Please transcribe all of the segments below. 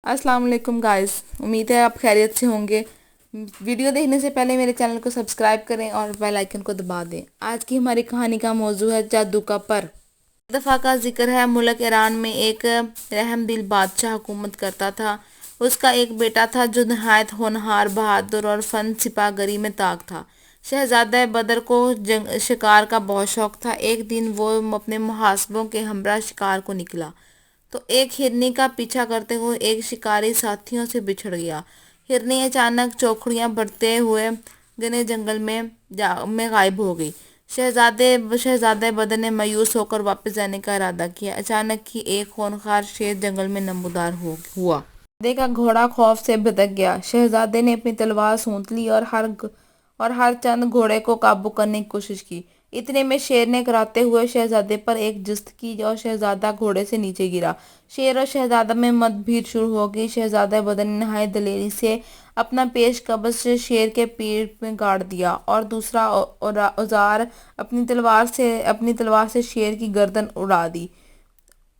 अस्सलाम वालेकुम गाइस। उम्मीद है आप खैरियत से होंगे। वीडियो देखने से पहले मेरे चैनल को सब्सक्राइब करें और बेल आइकन को दबा दें। आज की हमारी कहानी का मौजू है जादू का पर। एक दफ़ा का जिक्र है, मुल्क ईरान में एक रहमदिल बादशाह हुकूमत करता था। उसका एक बेटा था जो नहायत होनहार, बहादुर और फन सिपाहगरी में ताक था। शहजादा बदर को शिकार का बहुत शौक था। एक दिन वो अपने मुहासबों के हमरा शिकार को निकला तो एक हिरनी का पीछा करते हुए एक शिकारी साथियों से बिछड़ गया। हिरनी अचानक चौखड़ियां बढ़ते हुए घने जंगल में गायब हो गई। शहजादे बदर ने मायूस होकर वापस जाने का इरादा किया। अचानक ही एक खूंखार शेर जंगल में नमूदार हुआ। शहजादे का घोड़ा खौफ से भटक गया। शहजादे ने अपनी तलवार सूंघ ली और हर चंद घोड़े को काबू करने की कोशिश की। इतने में शेर ने कराते हुए शहजादे पर एक जुस्त की और शहजादा घोड़े से नीचे गिरा। शेर और शहजादा में मतभेद शुरू हो गई। शहजादा बदर ने नहायत दलेरी से अपना पेश कब्ज से शेर के पीठ में गाड़ दिया और दूसरा औजार अपनी तलवार से शेर की गर्दन उड़ा दी।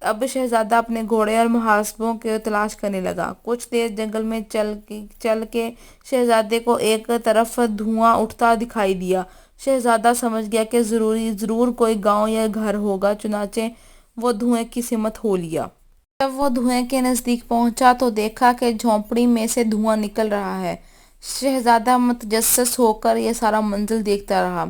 अब शहजादा अपने घोड़े और मुहासबों की तलाश करने लगा। कुछ देर जंगल में चल के शहजादे को एक तरफ धुआं उठता दिखाई दिया। शहजादा समझ गया कि जरूर कोई गांव या घर होगा। चुनाचे वो धुएं की सिमत हो लिया। जब वो धुएं के नजदीक पहुंचा तो देखा कि झोंपड़ी में से धुआं निकल रहा है। शहजादा मतजस्सस होकर यह सारा मंजर देखता रहा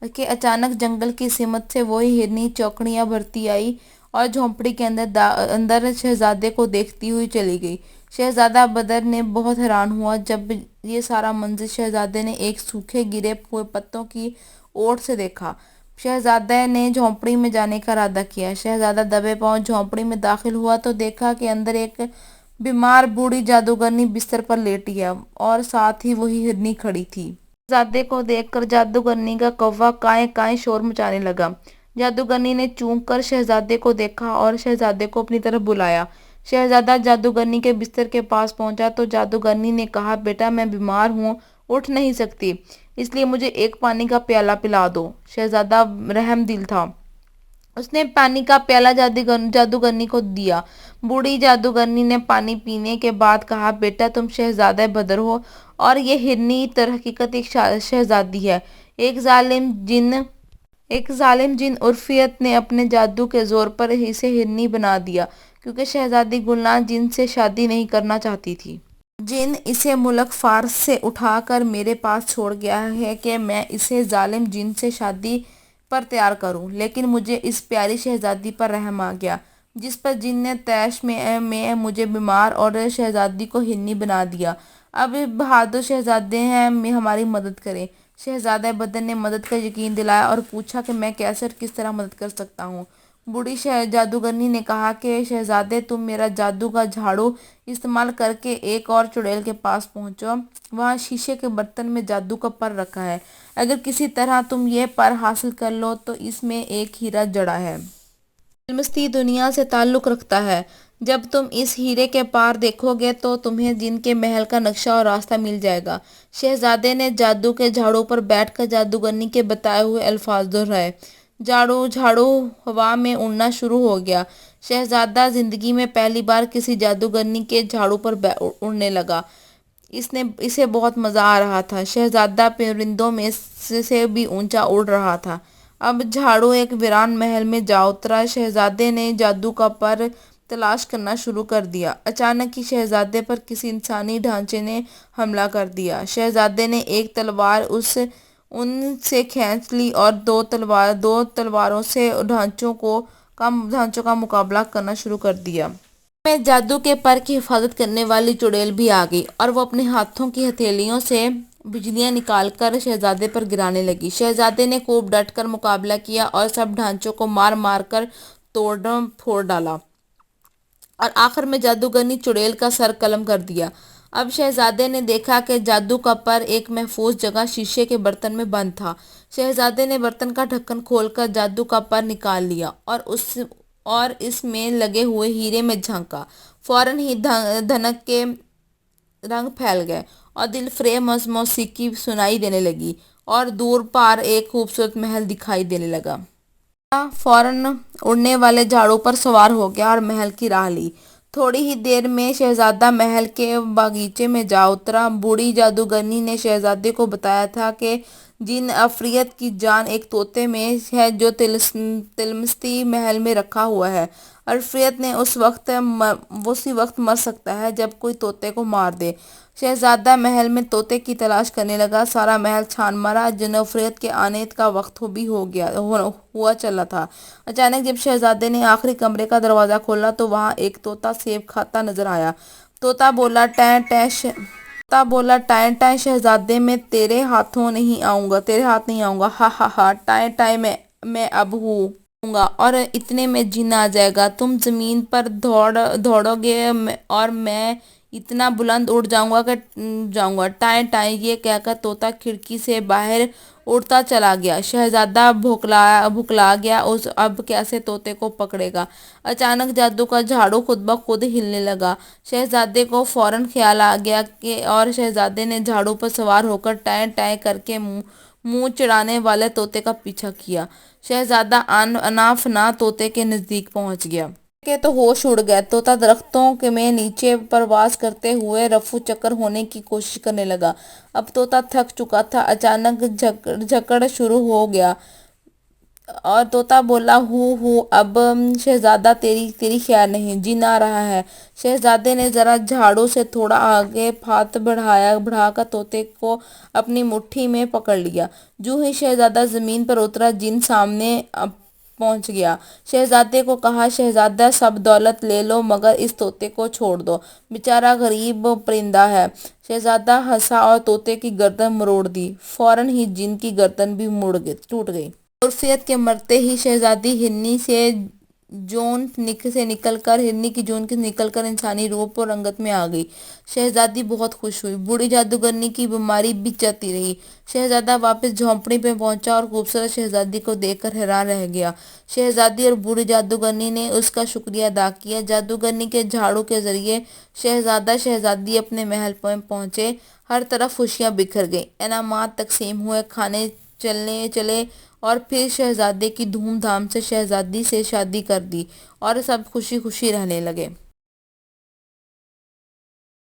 कि अचानक जंगल की सिमत से वही हिरनी चौकड़ियां भरती आई और झोंपड़ी के अंदर शहजादे को देखती हुई चली गई। शहजादा बदर ने बहुत हैरान हुआ जब ये सारा मंजर शहजादे ने एक सूखे गिरे हुए पत्तों की ओट से देखा। शहजादा ने झोंपड़ी में जाने का इरादा किया। शहजादा दबे पांव झोंपड़ी में दाखिल हुआ तो देखा कि अंदर एक बीमार बूढ़ी जादूगरनी बिस्तर पर लेटी है और साथ ही वही हिरनी खड़ी थी। शहजादे को देखकर जादूगरनी का कौवा काएं काएं शोर मचाने लगा। जादूगरनी ने चूक कर शहजादे को देखा और शहजादे को अपनी तरफ बुलाया। शहजादा जादूगरनी के बिस्तर के पास पहुंचा तो जादूगरनी ने कहा, बेटा मैं बीमार हूँ, उठ नहीं सकती, इसलिए मुझे एक पानी का प्याला पिला दो। शहजादा रहमदिल था। उसने पानी का प्याला जादूगरनी को दिया। बूढ़ी जादूगरनी ने पानी पीने के बाद कहा, बेटा तुम शहजादा बदर हो और ये हिरनी हकीकत एक शहजादी है। एक जालिम जिन उर्फियत ने अपने जादू के जोर पर इसे हिरनी बना दिया क्योंकि शहजादी गुलनार जिन से शादी नहीं करना चाहती थी। जिन इसे मुल्क फारस से उठाकर मेरे पास छोड़ गया है कि मैं इसे जालिम जिन से शादी पर तैयार करूं, लेकिन मुझे इस प्यारी शहजादी पर रहम आ गया जिस पर जिन ने तैश में मुझे बीमार और शहजादी को हिन्नी बना दिया। अब बहादुर शहजादे हैं, मैं हमारी मदद करें। शहजादा बदर ने मदद का यकीन दिलाया और पूछा कि मैं कैसे और किस तरह मदद कर सकता हूँ। बूढ़ी जादूगरनी ने कहा कि शहजादे तुम मेरा जादू का झाड़ू इस्तेमाल करके एक और चुड़ैल के पास पहुंचो। वहाँ शीशे के बर्तन में जादू का पर रखा है। अगर किसी तरह तुम ये पर हासिल कर लो तो इसमें एक हीरा जड़ा है, फिल्मस्ती दुनिया से ताल्लुक़ रखता है। जब तुम इस हीरे के पार देखोगे तो तुम्हें जिन के महल का नक्शा और रास्ता मिल जाएगा। शहजादे ने जादू के झाड़ू पर बैठकर जादूगरनी के बताए हुए अल्फाज दोहराए। झाड़ू झाड़ू हवा में उड़ना शुरू हो गया। शहजादा जिंदगी में पहली बार किसी जादूगरनी के झाड़ू पर उड़ने लगा। इसे बहुत मज़ा आ रहा था। शहजादा परिंदों में से भी ऊंचा उड़ रहा था। अब झाड़ू एक वीरान महल में जा उतरा। शहजादे ने जादू का पर तलाश करना शुरू कर दिया। अचानक ही शहजादे पर किसी इंसानी ढांचे ने हमला कर दिया। शहजादे ने एक तलवार उनसे खींच ली और दो तलवारों से ढांचों का मुकाबला करना शुरू कर दिया। में जादू के पर की हिफाजत करने वाली चुड़ैल भी आ गई और वो अपने हाथों की हथेलियों से बिजलियां निकालकर शहजादे पर गिराने लगी। शहजादे ने खूब डटकर मुकाबला किया और सब ढांचों को मार मार कर तोड़ फोड़ डाला और आखिर में जादूगरनी चुड़ैल का सर कलम कर दिया। अब शहजादे ने देखा कि जादू का पर एक महफूज जगह शीशे के बर्तन में बंद था। शहजादे ने बर्तन का ढक्कन खोलकर जादू का पर निकाल लिया और इसमें लगे हुए हीरे में झांका। फौरन ही धनक के रंग फैल गए और दिल फ्रेब मौसीकी सुनाई देने लगी और दूर पार एक खूबसूरत महल दिखाई देने लगा। फौरन उड़ने वाले झाड़ू पर सवार हो गया और महल की राह ली। تھوڑی ہی دیر میں شہزادہ محل کے باغیچے میں جا اترا۔ بوڑھی جادوگرنی نے شہزادے کو بتایا تھا کہ جن عفریت کی جان ایک طوطے میں ہے جو تلمستی محل میں رکھا ہوا ہے۔ عفریت نے اسی وقت مر سکتا ہے جب کوئی طوطے کو مار دے۔ شہزادہ محل میں طوطے کی تلاش کرنے لگا، سارا محل چھان مارا، جن عفریت کے آنے کا وقت بھی ہوا چلا تھا۔ اچانک جب شہزادے نے آخری کمرے کا دروازہ کھولا تو وہاں ایک طوطا سیب کھاتا نظر آیا۔ طوطا بولا، ٹیں ٹیں شہزادے، میں تیرے ہاتھ نہیں آؤں گا، ہا ہا ہا، ٹائیں ٹائیں میں اب آؤں گا اور اتنے میں جن آ جائے گا، تم زمین پر دوڑو گے اور میں اتنا بلند اڑ جاؤں گا، ٹائیں ٹائیں۔ یہ کہہ کر طوطا کھڑکی سے باہر اڑتا چلا گیا۔ شہزادہ بھکلا گیا، اب کیسے طوطے کو پکڑے گا؟ اچانک جادو کا جھاڑو خود بخود ہلنے لگا۔ شہزادے کو فوراً خیال آ گیا اور شہزادے نے جھاڑو پر سوار ہو کر ٹائیں ٹائیں کر کے منہ چڑھانے والے طوطے کا پیچھا کیا۔ شہزادہ انا فنا طوطے کے نزدیک پہنچ گیا۔ کے تو ہوش اڑ گئے۔ طوطا درختوں میں نیچے پرواز کرتے ہوئے رفو چکر ہونے کی کوشش کرنے لگا۔ اب طوطا تھک چکا تھا۔ اچانک جھکڑ شروع ہو گیا اور طوطا بولا، ہو اب شہزادہ تیری خیر نہیں، جن آ رہا ہے۔ شہزادے نے ذرا جھاڑو سے تھوڑا آگے ہاتھ بڑھا کر طوطے کو اپنی مٹھی میں پکڑ لیا۔ جوں ہی شہزادہ زمین پر اترا، جن سامنے پہنچ گیا۔ شہزادے کو کہا، شہزادہ سب دولت لے لو مگر اس طوطے کو چھوڑ دو، بیچارہ غریب پرندہ ہے۔ شہزادہ ہنسا اور طوطے کی گردن مروڑ دی۔ فوراً ہی جن کی گردن بھی ٹوٹ گئی۔ عفریت کے مرتے ہی شہزادی ہرنی کی جون سے نکل کر انسانی روپ و رنگت میں آ گئی۔ شہزادی بہت خوش ہوئی۔ بوڑھی جادوگرنی کی بیماری بھی جاتی رہی۔ شہزادہ واپس جھونپڑی پہ پہنچا اور خوبصورت شہزادی کو دیکھ کر حیران رہ گیا۔ شہزادی اور بوڑھی جادوگرنی نے اس کا شکریہ ادا کیا۔ جادوگرنی کے جھاڑو کے ذریعے شہزادہ شہزادی اپنے محل میں پہنچے۔ ہر طرف خوشیاں بکھر گئیں، انعامات تقسیم ہوئے، کھانے چلے اور پھر شہزادے کی دھوم دھام سے شہزادی سے شادی کر دی اور سب خوشی خوشی رہنے لگے۔